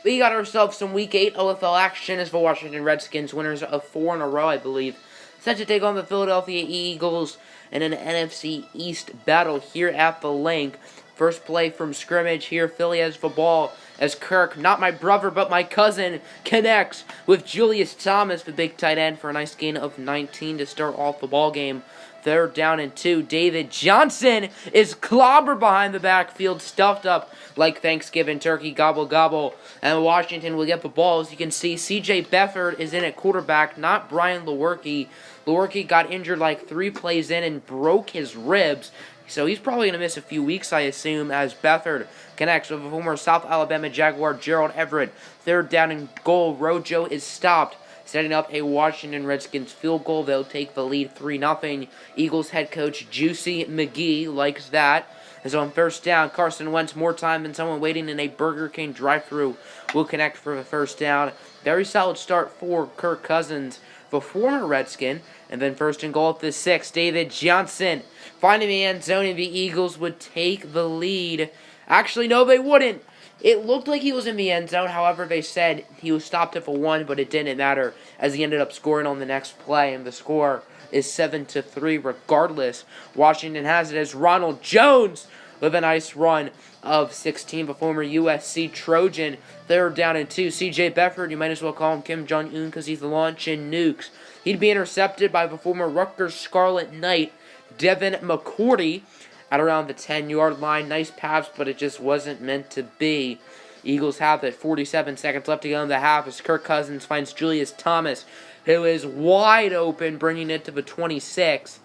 We got ourselves some Week 8 OFL action as the Washington Redskins, winners of 4 in a row, I believe, set to take on the Philadelphia Eagles in an NFC East battle here at the Link. First play from scrimmage here, Philly has the ball as Kirk, not my brother but my cousin, connects with Julius Thomas, the big tight end, for a nice gain of 19 to start off the ball game. 3rd down and 2. David Johnson is clobbered behind the backfield, stuffed up like Thanksgiving turkey, gobble gobble. And Washington will get the ball. As you can see, C.J. Beathard is in at quarterback, not Brian Lewerke. Lewerke got injured like 3 plays in and broke his ribs. So he's probably going to miss a few weeks, I assume, as Beathard connects with a former South Alabama Jaguar, Gerald Everett. 3rd down and goal. Rojo is stopped, setting up a Washington Redskins field goal. They'll take the lead 3-0. Eagles head coach Juicy McGee likes that. As on 1st down, Carson Wentz, more time than someone waiting in a Burger King drive-thru, will connect for the 1st down. Very solid start for Kirk Cousins, the former Redskin. And then 1st and goal at the 6th, David Johnson finding the end zone, and the Eagles would take the lead. Actually, no, they wouldn't. It looked like he was in the end zone. However, they said he was stopped at the 1, but it didn't matter as he ended up scoring on the next play, and the score is 7-3 regardless. Washington has it as Ronald Jones with a nice run of 16, the former USC Trojan. 3rd down and 2. C.J. Beathard, you might as well call him Kim Jong-un because he's launching nukes. He'd be intercepted by the former Rutgers Scarlet Knight, Devin McCourty, at around the 10-yard line. Nice pass, but it just wasn't meant to be. Eagles have it. 47 seconds left to go in the half as Kirk Cousins finds Julius Thomas, who is wide open, bringing it to the 26.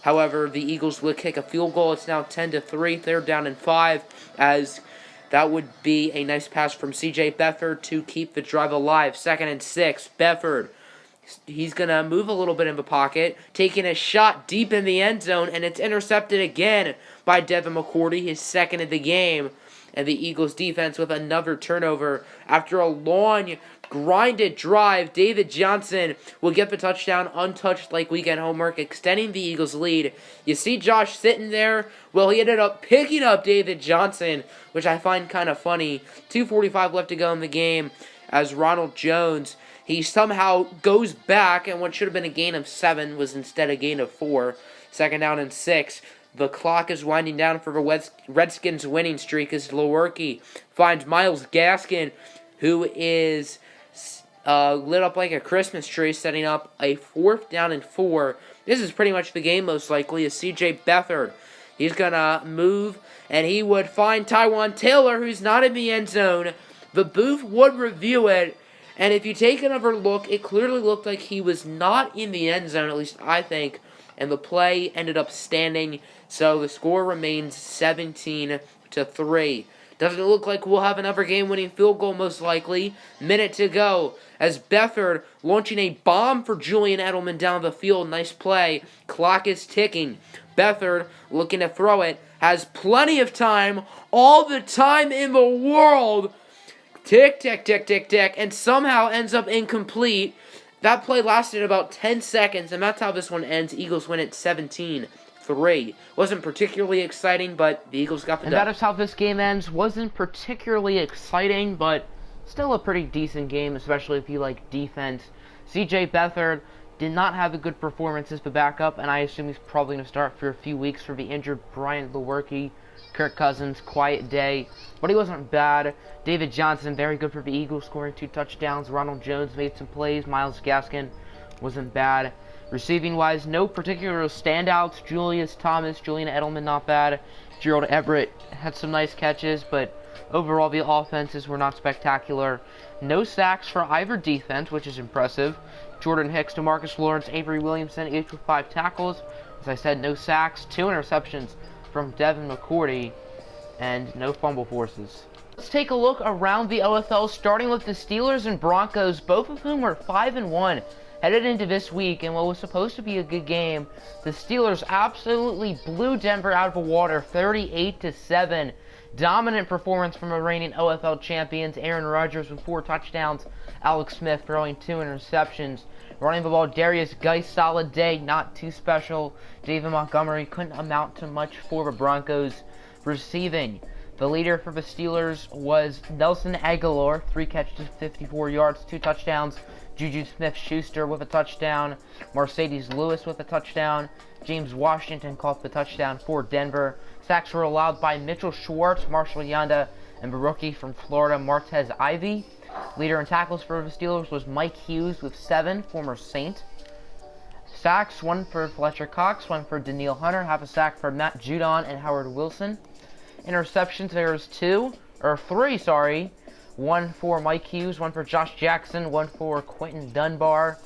However, the Eagles will kick a field goal. It's now 10-3, 3rd down and 5, as that would be a nice pass from C.J. Beathard to keep the drive alive. 2nd and 6, Beathard. He's going to move a little bit in the pocket, taking a shot deep in the end zone, and it's intercepted again by Devin McCourty, his 2nd of the game. And the Eagles defense with another turnover. After a long, grinded drive, David Johnson will get the touchdown untouched like weekend homework, extending the Eagles' lead. You see Josh sitting there? Well, he ended up picking up David Johnson, which I find kind of funny. 2:45 left to go in the game as Ronald Jones, he somehow goes back, and what should have been a gain of 7 was instead a gain of 4. 2nd down and 6. The clock is winding down for the Redskins' winning streak as Lewerke finds Myles Gaskin, who is lit up like a Christmas tree, setting up a 4th down and 4. This is pretty much the game, most likely, as C.J. Beathard. He's going to move, and he would find Tywan Taylor, who's not in the end zone. The booth would review it, and if you take another look, it clearly looked like he was not in the end zone, at least I think, and the play ended up standing, so the score remains 17-3. Doesn't look like we'll have another game-winning field goal, most likely. Minute to go as Beathard launching a bomb for Julian Edelman down the field. Nice play. Clock is ticking. Beathard looking to throw it. Has plenty of time. All the time in the world. Tick, tick, tick, tick, tick. And somehow ends up incomplete. That play lasted about 10 seconds, and that's how this one ends. Eagles win it 17-3. Wasn't particularly exciting, but the Eagles got the dub. And that is how this game ends. Wasn't particularly exciting, but still a pretty decent game, especially if you like defense. C.J. Beathard did not have a good performance as the backup, and I assume he's probably going to start for a few weeks for the injured Brian Lewerke. Kirk Cousins, quiet day, but he wasn't bad. David Johnson, very good for the Eagles, scoring 2 touchdowns. Ronald Jones made some plays. Myles Gaskin wasn't bad. Receiving-wise, no particular standouts. Julius Thomas, Julian Edelman, not bad. Gerald Everett had some nice catches, but overall the offenses were not spectacular. No sacks for either defense, which is impressive. Jordan Hicks, DeMarcus Lawrence, Avery Williamson, each with 5 tackles. As I said, no sacks, 2 interceptions from Devin McCourty, and no fumble forces. Let's take a look around the OFL, starting with the Steelers and Broncos, both of whom were 5-1 headed into this week, and what was supposed to be a good game. The Steelers absolutely blew Denver out of the water, 38-7. Dominant performance from the reigning OFL champions. Aaron Rodgers with 4 touchdowns. Alex Smith throwing 2 interceptions. Running the ball, Darius Geis, solid day, not too special. David Montgomery couldn't amount to much for the Broncos. Receiving, The leader for the Steelers was Nelson Aguilar, 3 catches, 54 yards, 2 touchdowns. Juju Smith-Schuster with a touchdown. Mercedes Lewis with a touchdown. James Washington caught the touchdown for Denver. Sacks were allowed by Mitchell Schwartz, Marshall Yanda, and the rookie from Florida, Martez Ivy. Leader in tackles for the Steelers was Mike Hughes with 7, former Saint. Sacks, 1 for Fletcher Cox, 1 for Daniil Hunter, half a sack for Matt Judon and Howard Wilson. Interceptions, there's 3, 1 for Mike Hughes, 1 for Josh Jackson, 1 for Quentin Dunbar.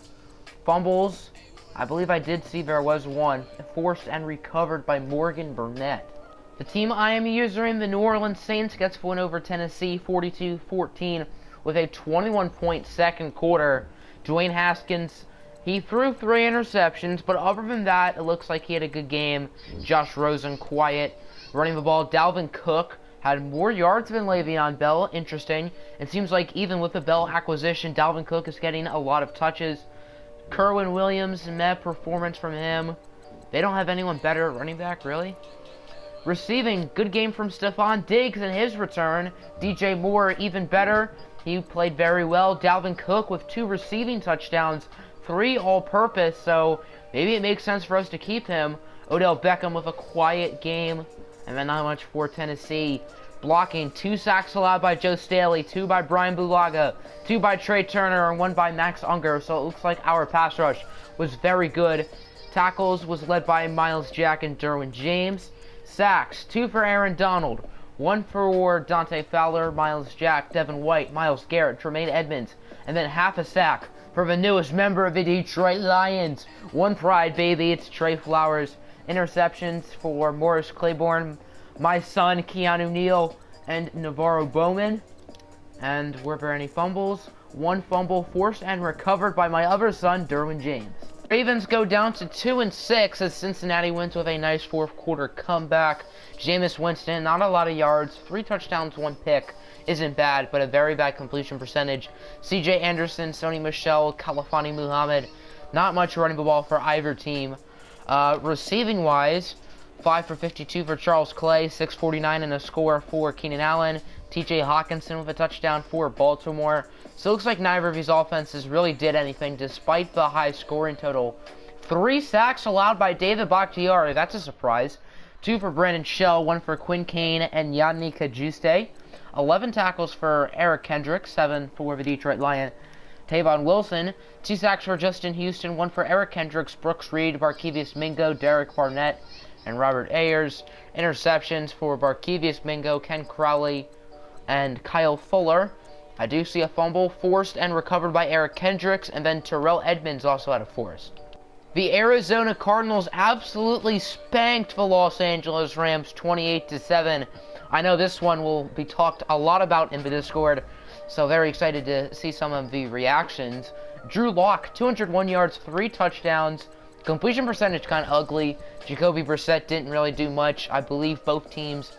Fumbles, I believe I did see there was 1, forced and recovered by Morgan Burnett. The team I am using, the New Orleans Saints, gets the win over Tennessee 42-14 with a 21-point second quarter. Dwayne Haskins, he threw 3 interceptions, but other than that, it looks like he had a good game. Josh Rosen, quiet. Running the ball, Dalvin Cook had more yards than Le'Veon Bell. Interesting. It seems like even with the Bell acquisition, Dalvin Cook is getting a lot of touches. Kerwin Williams, performance from him. They don't have anyone better at running back, really. Receiving, good game from Stephon Diggs in his return. DJ Moore, even better. He played very well. Dalvin Cook with 2 receiving touchdowns, 3 all-purpose, so maybe it makes sense for us to keep him. Odell Beckham with a quiet game. And then not much for Tennessee. Blocking, 2 sacks allowed by Joe Staley, 2 by Brian Bulaga, 2 by Trey Turner, and 1 by Max Unger. So it looks like our pass rush was very good. Tackles was led by Miles Jack and Derwin James. Sacks, 2 for Aaron Donald, 1 for Dante Fowler, Miles Jack, Devin White, Myles Garrett, Tremaine Edmonds, and then half a sack for the newest member of the Detroit Lions. 1 pride, baby, it's Trey Flowers. Interceptions for Morris Claiborne, my son Keanu Neal, and Navarro Bowman. And were there any fumbles? 1 fumble forced and recovered by my other son, Derwin James. Ravens go down to 2-6 as Cincinnati wins with a nice 4th quarter comeback. Jameis Winston, not a lot of yards, 3 touchdowns, 1 pick. Isn't bad, but a very bad completion percentage. C.J. Anderson, Sony Michel, Kalafani Muhammad, not much running the ball for either team. Receiving wise, 5 for 52 for Charles Clay, 649 and a score for Keenan Allen. TJ Hawkinson with a touchdown for Baltimore. So it looks like neither of these offenses really did anything despite the high scoring total. 3 sacks allowed by David Bakhtiari, that's a surprise. 2 for Brandon Shell, 1 for Quinn Kane and Yannick Kajuste. 11 tackles for Eric Kendricks, 7 for the Detroit Lions. Tavon Wilson, 2 sacks for Justin Houston, 1 for Eric Kendricks, Brooks Reed, Barkevius Mingo, Derek Barnett, and Robert Ayers. Interceptions for Barkevius Mingo, Ken Crowley, and Kyle Fuller. I do see a fumble forced and recovered by Eric Kendricks, and then Terrell Edmonds also had a force. The Arizona Cardinals absolutely spanked the Los Angeles Rams 28-7. I know this one will be talked a lot about in the Discord, so very excited to see some of the reactions. Drew Lock, 201 yards, 3 touchdowns. Completion percentage kind of ugly. Jacoby Brissett didn't really do much. I believe both teams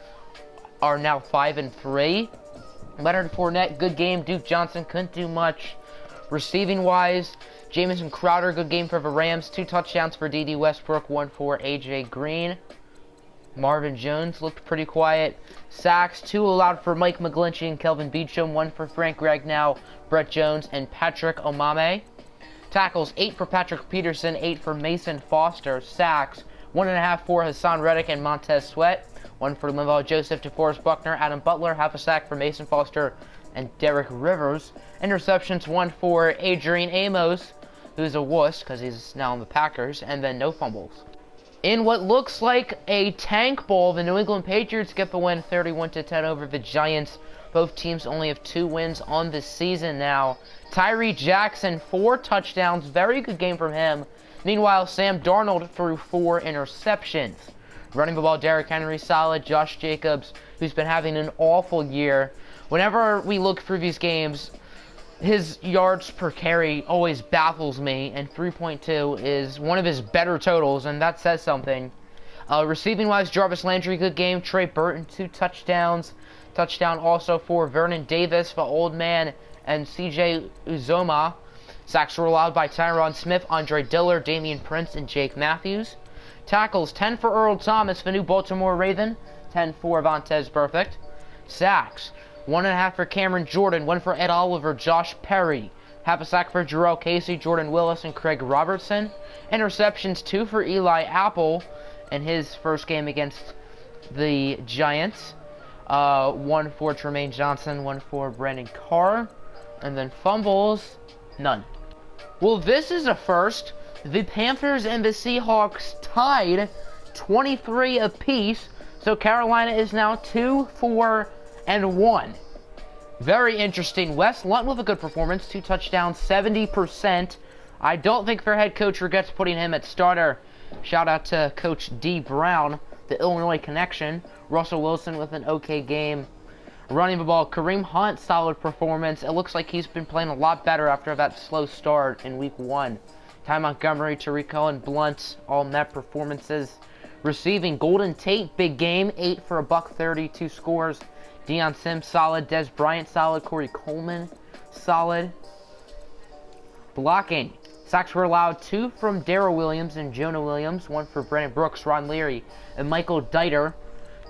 are now 5-3. Leonard Fournette, good game. Duke Johnson couldn't do much. Receiving wise, Jamison Crowder, good game for the Rams. 2 touchdowns for D.D. Westbrook, 1 for A.J. Green. Marvin Jones looked pretty quiet. Sacks, 2 allowed for Mike McGlinchey and Kelvin Beachum, 1 for Frank Ragnow, Brett Jones, and Patrick Omame. Tackles, 8 for Patrick Peterson, 8 for Mason Foster. Sacks, 1.5 for Hassan Reddick and Montez Sweat, 1 for Linval Joseph, DeForest Buckner, Adam Butler, half a sack for Mason Foster and Derek Rivers. Interceptions, 1 for Adrian Amos, who's a wuss because he's now on the Packers, and then no fumbles. In what looks like a tank bowl, the New England Patriots get the win 31-10 over the Giants. Both teams only have 2 wins on the season now. Tyree Jackson, 4 touchdowns. Very good game from him. Meanwhile, Sam Darnold threw 4 interceptions. Running the ball, Derrick Henry, solid. Josh Jacobs, who's been having an awful year. Whenever we look through these games, his yards per carry always baffles me, and 3.2 is one of his better totals, and that says something. Receiving-wise, Jarvis Landry, good game. Trey Burton, 2 touchdowns. Touchdown also for Vernon Davis, the old man, and C.J. Uzoma. Sacks were allowed by Tyron Smith, Andre Diller, Damian Prince, and Jake Matthews. Tackles, 10 for Earl Thomas, the new Baltimore Raven. 10 for Vontez Perfect. Sacks. 1.5 for Cameron Jordan, 1 for Ed Oliver, Josh Perry. Half a sack for Jarrell Casey, Jordan Willis, and Craig Robertson. Interceptions, 2 for Eli Apple in his first game against the Giants. 1 for Tremaine Johnson, 1 for Brandon Carr. And then fumbles, none. Well, this is a first. The Panthers and the Seahawks tied 23 apiece. So Carolina is now 2-4-1. Very interesting. Wes Lunt with a good performance. 2 touchdowns, 70%. I don't think their head coach regrets putting him at starter. Shout out to Coach D. Brown, the Illinois connection. Russell Wilson with an okay game. Running the ball, Kareem Hunt, solid performance. It looks like he's been playing a lot better after that slow start in week 1. Ty Montgomery, Tariq Cohen, Blunt, all net performances. Receiving, Golden Tate, big game, 8 for $130, 2 scores. Deion Sims, solid. Des Bryant, solid. Corey Coleman, solid. Blocking, sacks were allowed, 2 from Darrell Williams and Jonah Williams, 1 for Brandon Brooks, Ron Leary, and Michael Dieter.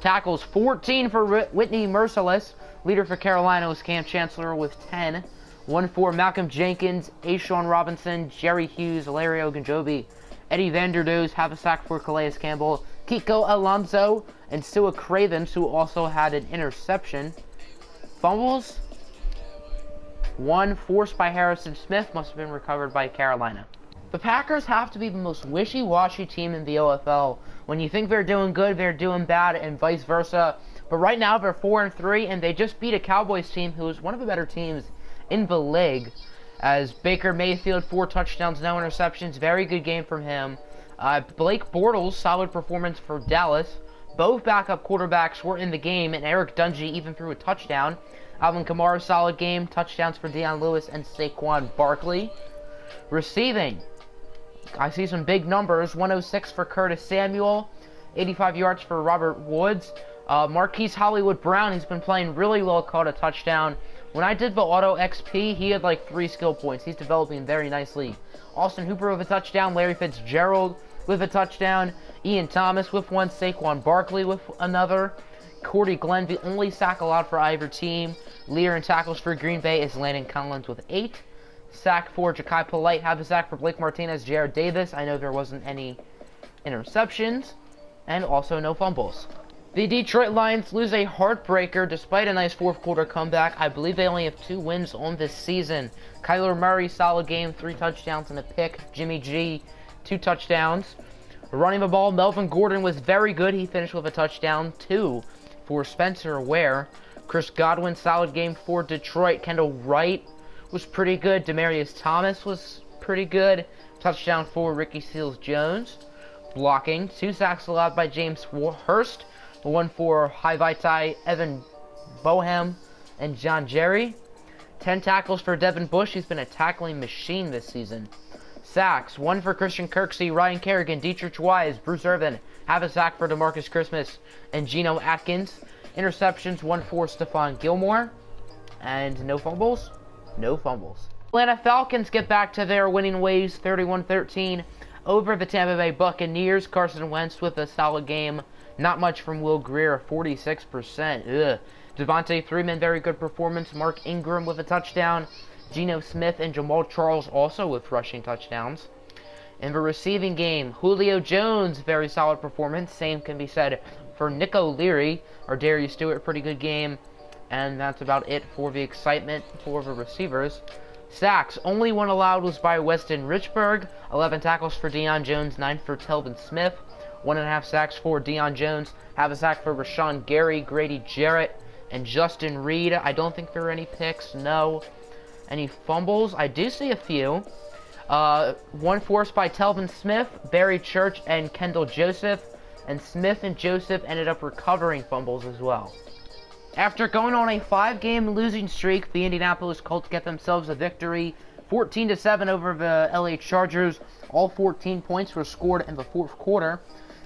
Tackles, 14 for Whitney Merciless. Leader for Carolina was Cam Chancellor with 10. 1 for Malcolm Jenkins, Ashawn Robinson, Jerry Hughes, Larry Ogunjobi, Eddie Vanderdoes, half a sack for Calais Campbell, Kiko Alonso, and Sua Cravens, who also had an interception. Fumbles, 1 forced by Harrison Smith, must have been recovered by Carolina. The Packers have to be the most wishy-washy team in the OFL. When you think they're doing good, they're doing bad, and vice versa. But right now, they're 4-3, and they just beat a Cowboys team who is one of the better teams in the league. As Baker Mayfield, 4 touchdowns, no interceptions. Very good game from him. Blake Bortles, solid performance for Dallas. Both backup quarterbacks were in the game, and Eric Dungy even threw a touchdown. Alvin Kamara, solid game. Touchdowns for Deion Lewis and Saquon Barkley. Receiving, I see some big numbers. 106 for Curtis Samuel, 85 yards for Robert Woods. Marquise Hollywood Brown, he's been playing really well, caught a touchdown. When I did the Auto XP, he had like 3 skill points. He's developing very nicely. Austin Hooper with a touchdown. Larry Fitzgerald with a touchdown. Ian Thomas with 1. Saquon Barkley with another. Cordy Glenn, the only sack allowed for either team. Leader in tackles for Green Bay is Landon Collins with 8. Sack for Ja'Kai Polite. Have a sack for Blake Martinez, Jared Davis. I know there wasn't any interceptions. And also no fumbles. The Detroit Lions lose a heartbreaker despite a nice fourth quarter comeback. I believe they only have 2 wins on this season. Kyler Murray, solid game, 3 touchdowns and a pick. Jimmy G, 2 touchdowns. Running the ball, Melvin Gordon was very good. He finished with a touchdown, 2 for Spencer Ware. Chris Godwin, solid game for Detroit. Kendall Wright was pretty good. Demaryius Thomas was pretty good. Touchdown for Ricky Seals-Jones. Blocking, 2 sacks allowed by James Hurst. 1 for High Vitae, Evan Bohem, and John Jerry. 10 tackles for Devin Bush. He's been a tackling machine this season. Sacks, 1 for Christian Kirksey, Ryan Kerrigan, Dietrich Wise, Bruce Irvin. Have a sack for DeMarcus Christmas and Geno Atkins. Interceptions, 1 for Stephon Gilmore. And no fumbles? No fumbles. Atlanta Falcons get back to their winning ways, 31-13 over the Tampa Bay Buccaneers. Carson Wentz with a solid game. Not much from Will Grier, 46%. Ugh. Devontae Freeman, very good performance. Mark Ingram with a touchdown. Geno Smith and Jamal Charles also with rushing touchdowns. In the receiving game, Julio Jones, very solid performance. Same can be said for Nico Leary or Darius Stewart, pretty good game. And that's about it for the excitement for the receivers. Sacks, only 1 allowed was by Weston Richburg. 11 tackles for Deion Jones, 9 for Telvin Smith. 1.5 sacks for Deion Jones. Have a sack for Rashawn Gary, Grady Jarrett, and Justin Reed. I don't think there are any picks, no. Any fumbles? I do see a few. 1 forced by Telvin Smith, Barry Church, and Kendall Joseph. And Smith and Joseph ended up recovering fumbles as well. After going on a 5-game losing streak, the Indianapolis Colts get themselves a victory, 14-7 over the LA Chargers. All 14 points were scored in the fourth quarter,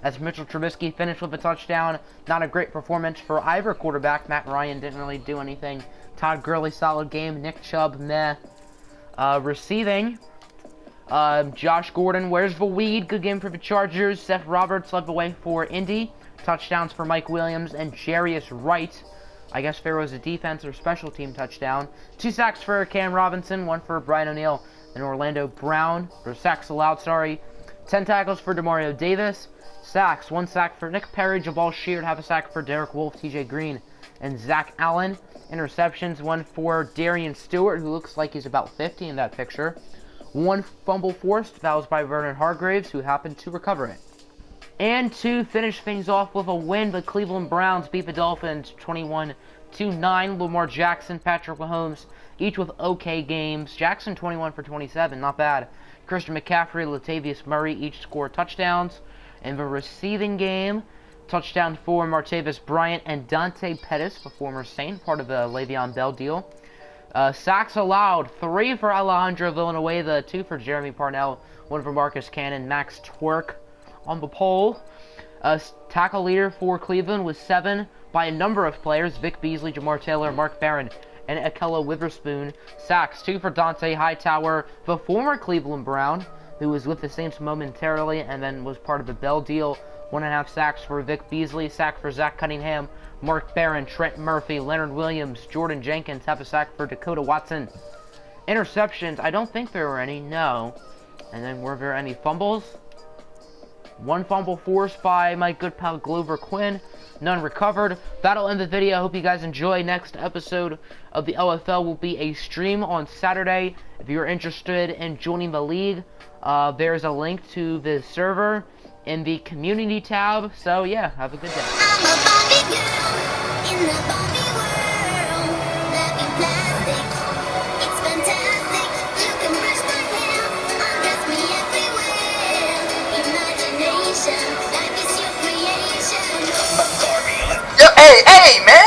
as Mitchell Trubisky finished with a touchdown. Not a great performance for either quarterback. Matt Ryan didn't really do anything. Todd Gurley, solid game. Nick Chubb, meh. Receiving, Josh Gordon, where's the weed? Good game for the Chargers. Seth Roberts led the way for Indy. Touchdowns for Mike Williams and Jarius Wright. I guess if it was a defense or special team touchdown. 2 sacks for Cam Robinson, 1 for Brian O'Neill and Orlando Brown, or sacks allowed, sorry. 10 tackles for Demario Davis. Sacks, 1 sack for Nick Perry, Jabal Sheard, half a sack for Derek Wolfe, TJ Green, and Zach Allen. Interceptions, 1 for Darian Stewart, who looks like he's about 50 in that picture. 1 fumble forced, that was by Vernon Hargraves, who happened to recover it. And to finish things off with a win, the Cleveland Browns beat the Dolphins 21-9. Lamar Jackson, Patrick Mahomes, each with okay games. Jackson 21 for 27, not bad. Christian McCaffrey, Latavius Murray each scored touchdowns. In the receiving game, touchdown for Martavis Bryant and Dante Pettis, the former Saint, part of the Le'Veon Bell deal. Sacks allowed, 3 for Alejandro Villanueva, 2 for Jeremy Parnell, 1 for Marcus Cannon, Max Twerk on the pole. Tackle leader for Cleveland was 7 by a number of players: Vic Beasley, Jamar Taylor, Mark Barron, and Akella Witherspoon. Sacks, 2 for Dante Hightower, the former Cleveland Brown, who was with the Saints momentarily and then was part of the Bell deal. 1.5 sacks for Vic Beasley, sack for Zach Cunningham, Mark Barron, Trent Murphy, Leonard Williams, Jordan Jenkins, half a sack for Dakota Watson. Interceptions, I don't think there were any, no. And then were there any fumbles? 1 fumble forced by my good pal Glover Quinn. None recovered. That'll end the video. I hope you guys enjoy. Next episode of the OFL will be a stream on Saturday. If you're interested in joining the league, there's a link to the server in the community tab. So yeah, have a good day. I'm a Barbie girl in the Barbie world. Love you plastic, it's fantastic. You can brush my hair, undress me everywhere. Imagination, life is your creation. Yo, hey, man!